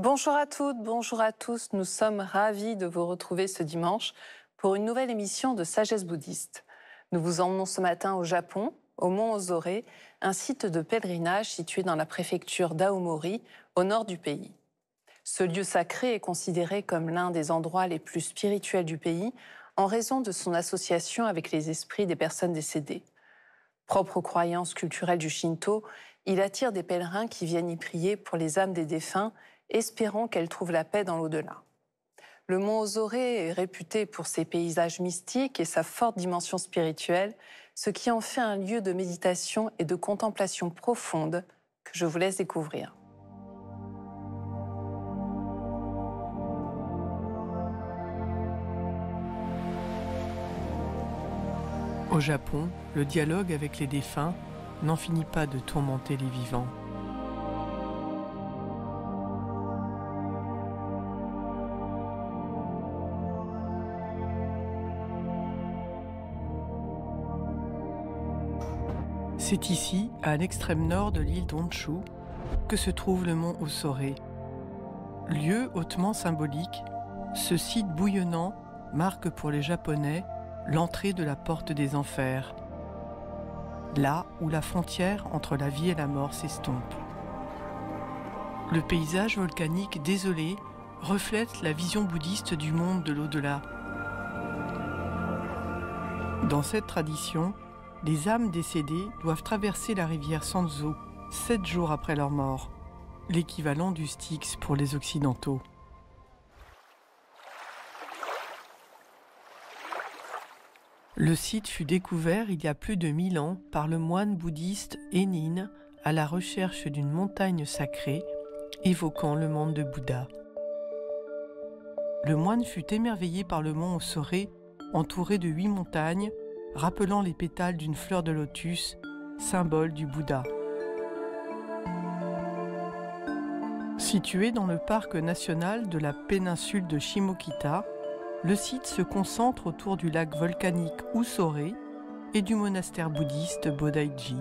Bonjour à toutes, bonjour à tous. Nous sommes ravis de vous retrouver ce dimanche pour une nouvelle émission de Sagesse bouddhiste. Nous vous emmenons ce matin au Japon, au mont Ozore, un site de pèlerinage situé dans la préfecture d'Aomori, au nord du pays. Ce lieu sacré est considéré comme l'un des endroits les plus spirituels du pays en raison de son association avec les esprits des personnes décédées. Propre aux croyances culturelles du Shinto, il attire des pèlerins qui viennent y prier pour les âmes des défunts, espérant qu'elles trouvent la paix dans l'au-delà. Le mont Ozore est réputé pour ses paysages mystiques et sa forte dimension spirituelle, ce qui en fait un lieu de méditation et de contemplation profonde que je vous laisse découvrir. Au Japon, le dialogue avec les défunts n'en finit pas de tourmenter les vivants. C'est ici, à l'extrême nord de l'île d'Honshu, que se trouve le mont Ozore. Lieu hautement symbolique, ce site bouillonnant marque pour les Japonais l'entrée de la porte des enfers, là où la frontière entre la vie et la mort s'estompe. Le paysage volcanique désolé reflète la vision bouddhiste du monde de l'au-delà. Dans cette tradition, les âmes décédées doivent traverser la rivière Sanzo 7 jours après leur mort, l'équivalent du Styx pour les Occidentaux. Le site fut découvert il y a plus de 1000 ans par le moine bouddhiste Henin à la recherche d'une montagne sacrée évoquant le monde de Bouddha. Le moine fut émerveillé par le mont Ozore, entouré de 8 montagnes, rappelant les pétales d'une fleur de lotus, symbole du Bouddha. Situé dans le parc national de la péninsule de Shimokita, le site se concentre autour du lac volcanique Usore et du monastère bouddhiste Bodaiji.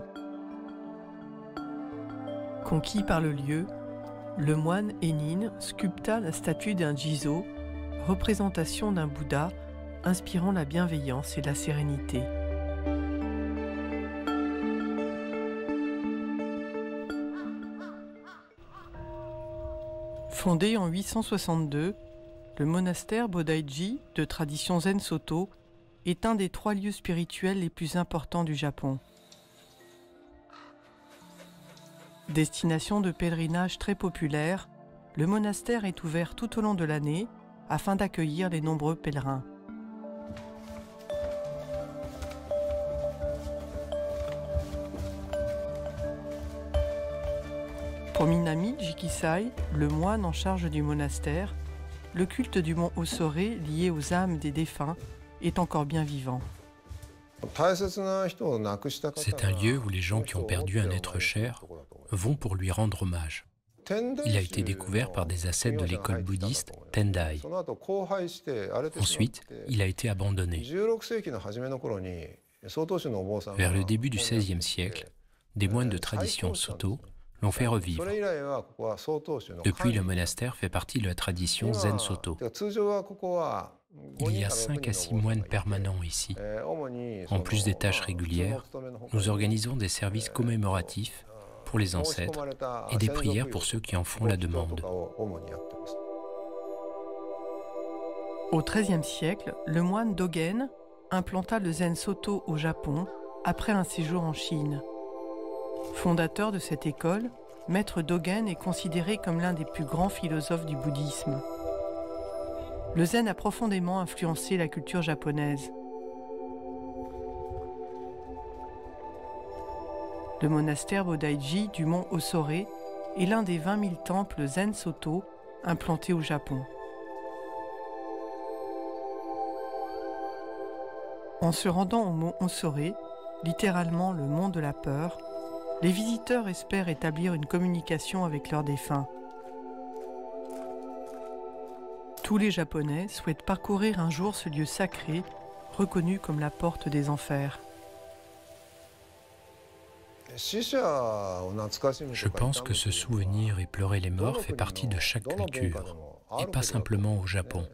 Conquis par le lieu, le moine Henin sculpta la statue d'un Jizo, représentation d'un Bouddha inspirant la bienveillance et la sérénité. Fondé en 862, le monastère Bodaiji, de tradition Zen Soto, est un des 3 lieux spirituels les plus importants du Japon. Destination de pèlerinage très populaire, le monastère est ouvert tout au long de l'année afin d'accueillir les nombreux pèlerins. Pour Minami Jikisai, le moine en charge du monastère, le culte du mont Ozore lié aux âmes des défunts est encore bien vivant. C'est un lieu où les gens qui ont perdu un être cher vont pour lui rendre hommage. Il a été découvert par des ascètes de l'école bouddhiste Tendai. Ensuite, il a été abandonné. Vers le début du XVIe siècle, des moines de tradition Soto l'ont fait revivre. Depuis, le monastère fait partie de la tradition Zen Soto. Il y a 5 à 6 moines permanents ici. En plus des tâches régulières, nous organisons des services commémoratifs pour les ancêtres et des prières pour ceux qui en font la demande. Au XIIIe siècle, le moine Dogen implanta le Zen Soto au Japon après un séjour en Chine. Fondateur de cette école, Maître Dogen est considéré comme l'un des plus grands philosophes du bouddhisme. Le zen a profondément influencé la culture japonaise. Le monastère Bodaiji du mont Ozore est l'un des 20 000 temples Zen Soto implantés au Japon. En se rendant au mont Ozore, littéralement le mont de la peur, les visiteurs espèrent établir une communication avec leurs défunts. Tous les Japonais souhaitent parcourir un jour ce lieu sacré, reconnu comme la porte des enfers. Je pense que ce souvenir et pleurer les morts fait partie de chaque culture, et pas simplement au Japon.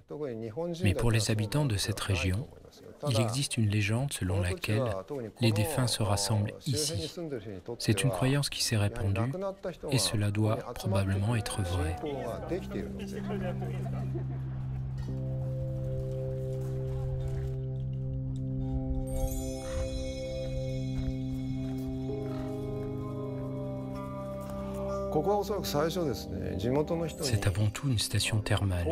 Mais pour les habitants de cette région, il existe une légende selon laquelle les défunts se rassemblent ici. C'est une croyance qui s'est répandue, et cela doit probablement être vrai. C'est avant tout une station thermale.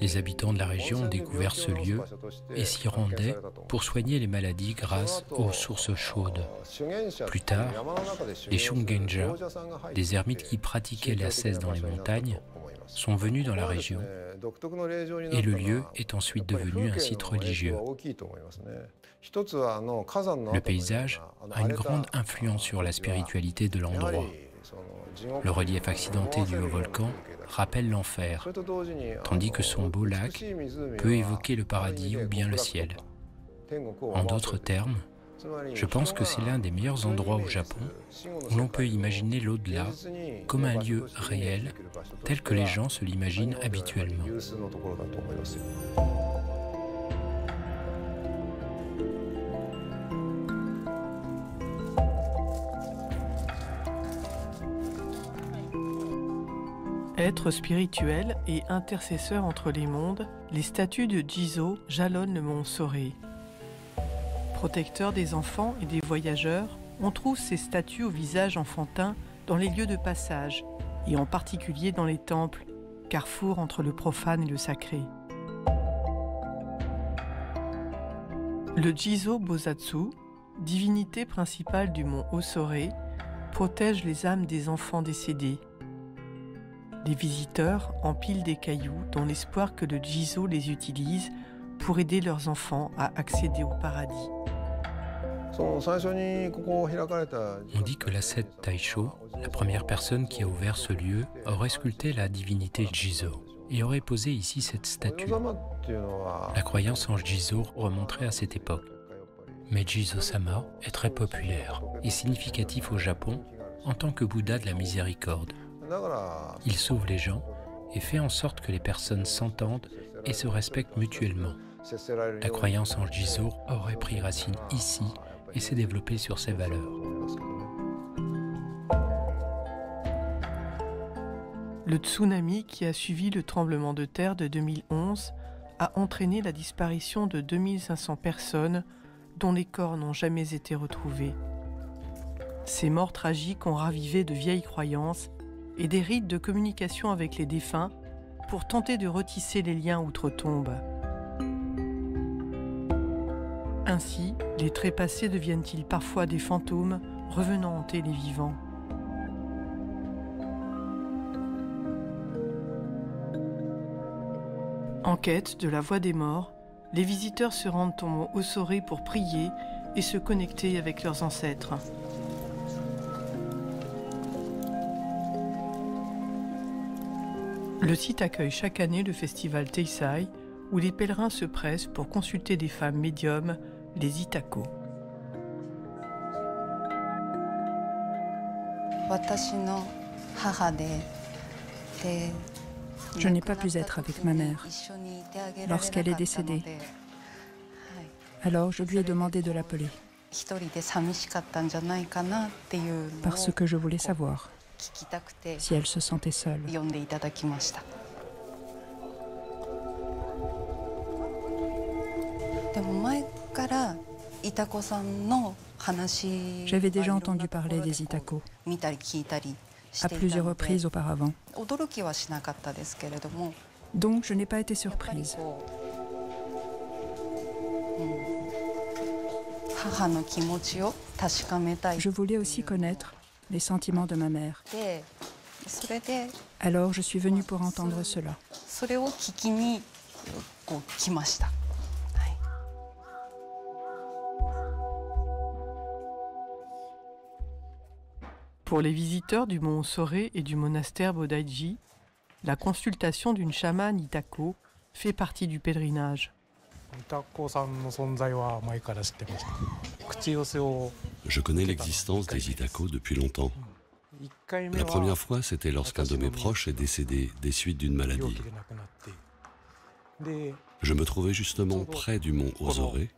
Les habitants de la région ont découvert ce lieu et s'y rendaient pour soigner les maladies grâce aux sources chaudes. Plus tard, les Shungenja, des ermites qui pratiquaient l'ascèse dans les montagnes, sont venus dans la région et le lieu est ensuite devenu un site religieux. Le paysage a une grande influence sur la spiritualité de l'endroit. Le relief accidenté du haut volcan rappelle l'enfer, tandis que son beau lac peut évoquer le paradis ou bien le ciel. En d'autres termes, je pense que c'est l'un des meilleurs endroits au Japon où l'on peut imaginer l'au-delà comme un lieu réel tel que les gens se l'imaginent habituellement. Être spirituel et intercesseur entre les mondes, les statues de Jizo jalonnent le mont Sorei. Protecteur des enfants et des voyageurs, on trouve ces statues au visage enfantin dans les lieux de passage, et en particulier dans les temples, carrefour entre le profane et le sacré. Le Jizo Bosatsu, divinité principale du mont Osorei, protège les âmes des enfants décédés. Les visiteurs empilent des cailloux dans l'espoir que le Jizo les utilise pour aider leurs enfants à accéder au paradis. On dit que l'ascète Taisho, la première personne qui a ouvert ce lieu, aurait sculpté la divinité Jizo et aurait posé ici cette statue. La croyance en Jizo remonterait à cette époque. Mais Jizo-sama est très populaire et significatif au Japon en tant que Bouddha de la miséricorde. Il sauve les gens et fait en sorte que les personnes s'entendent et se respectent mutuellement. La croyance en Jizo aurait pris racine ici et s'est développée sur ses valeurs. Le tsunami qui a suivi le tremblement de terre de 2011 a entraîné la disparition de 2500 personnes dont les corps n'ont jamais été retrouvés. Ces morts tragiques ont ravivé de vieilles croyances et des rites de communication avec les défunts pour tenter de retisser les liens outre-tombe. Ainsi, les trépassés deviennent-ils parfois des fantômes revenant hanter les vivants. En quête de la voie des morts, les visiteurs se rendent au mont Osorei pour prier et se connecter avec leurs ancêtres. Le site accueille chaque année le festival Teisai, où les pèlerins se pressent pour consulter des femmes médiums, les Itako. Je n'ai pas pu être avec ma mère lorsqu'elle est décédée. Alors je lui ai demandé de l'appeler parce que je voulais savoir si elle se sentait seule. J'avais déjà entendu parler des Itako à plusieurs reprises auparavant. Donc je n'ai pas été surprise. Je voulais aussi connaître les sentiments de ma mère. Alors je suis venue pour entendre cela. Pour les visiteurs du mont Osorei et du monastère Bodaiji, la consultation d'une chamane Itako fait partie du pèlerinage. Je connais l'existence des Itako depuis longtemps. La première fois, c'était lorsqu'un de mes proches est décédé des suites d'une maladie. Je me trouvais justement près du mont Ozore et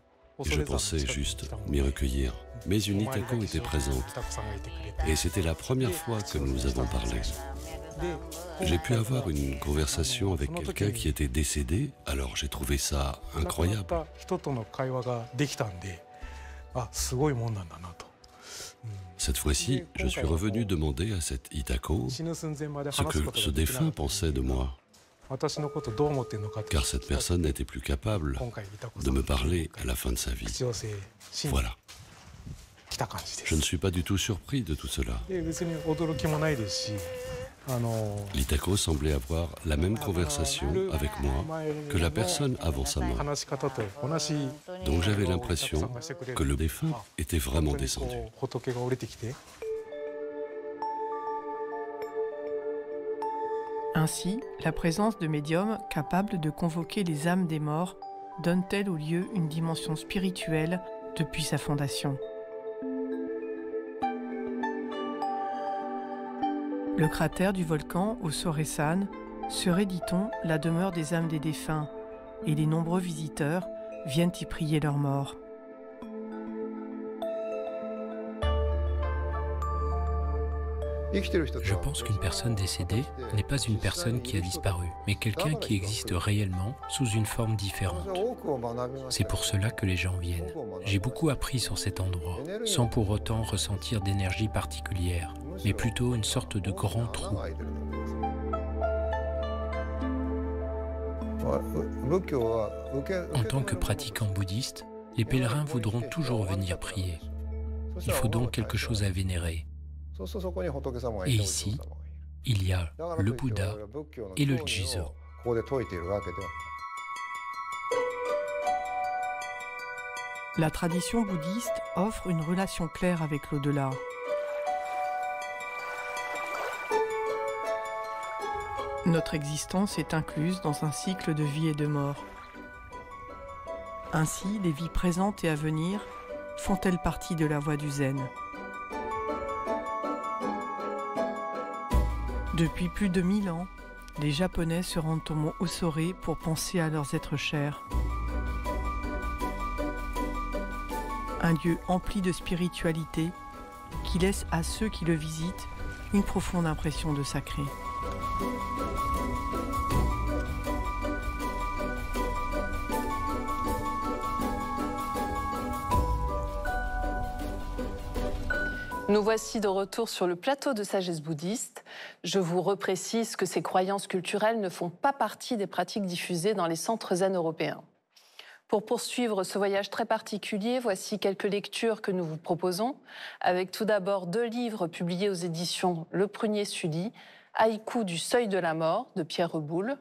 je pensais juste m'y recueillir. Mais une Itako était présente et c'était la première fois que nous avons parlé. J'ai pu avoir une conversation avec quelqu'un qui était décédé, alors j'ai trouvé ça incroyable. Cette fois-ci, je suis revenu demander à cette Itako ce que ce défunt pensait de moi. Car cette personne n'était plus capable de me parler à la fin de sa vie. Voilà. Je ne suis pas du tout surpris de tout cela. L'Itako semblait avoir la même conversation avec moi que la personne avant sa mort. Donc j'avais l'impression que le défunt était vraiment descendu. Ainsi, la présence de médiums capables de convoquer les âmes des morts donne-t-elle au lieu une dimension spirituelle depuis sa fondation. Le cratère du volcan Osore-san serait, dit-on, la demeure des âmes des défunts, et les nombreux visiteurs viennent y prier leurs morts. Je pense qu'une personne décédée n'est pas une personne qui a disparu, mais quelqu'un qui existe réellement sous une forme différente. C'est pour cela que les gens viennent. J'ai beaucoup appris sur cet endroit, sans pour autant ressentir d'énergie particulière, mais plutôt une sorte de grand trou. En tant que pratiquant bouddhiste, les pèlerins voudront toujours venir prier. Il faut donc quelque chose à vénérer. Et ici, il y a le Bouddha et le Jizo. La tradition bouddhiste offre une relation claire avec l'au-delà. Notre existence est incluse dans un cycle de vie et de mort. Ainsi, les vies présentes et à venir font-elles partie de la voie du zen. Depuis plus de 1000 ans, les Japonais se rendent au mont Ozore pour penser à leurs êtres chers. Un lieu empli de spiritualité qui laisse à ceux qui le visitent une profonde impression de sacré. Nous voici de retour sur le plateau de Sagesse bouddhiste. Je vous reprécise que ces croyances culturelles ne font pas partie des pratiques diffusées dans les centres zen européens. Pour poursuivre ce voyage très particulier, voici quelques lectures que nous vous proposons, avec tout d'abord 2 livres publiés aux éditions Le Prunier Sully, Haïku du seuil de la mort de Pierre Reboul.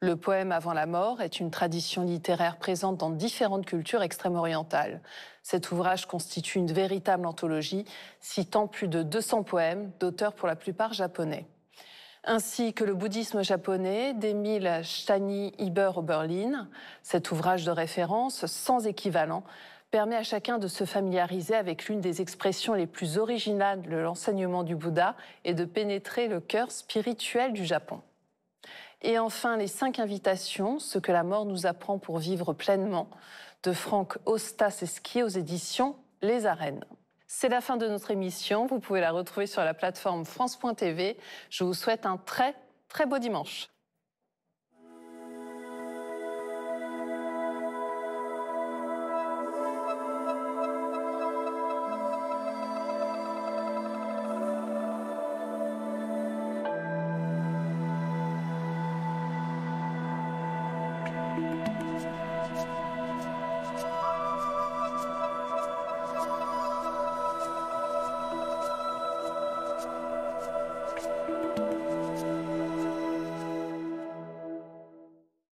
Le poème avant la mort est une tradition littéraire présente dans différentes cultures extrême-orientales. Cet ouvrage constitue une véritable anthologie, citant plus de 200 poèmes d'auteurs pour la plupart japonais. Ainsi que le bouddhisme japonais d'Emile Stani Iber-Oberlin. Cet ouvrage de référence, sans équivalent, permet à chacun de se familiariser avec l'une des expressions les plus originales de l'enseignement du Bouddha et de pénétrer le cœur spirituel du Japon. Et enfin, les 5 invitations, ce que la mort nous apprend pour vivre pleinement, de Franck Ostaseski aux éditions Les Arènes. C'est la fin de notre émission. Vous pouvez la retrouver sur la plateforme France.tv. Je vous souhaite un très, très beau dimanche.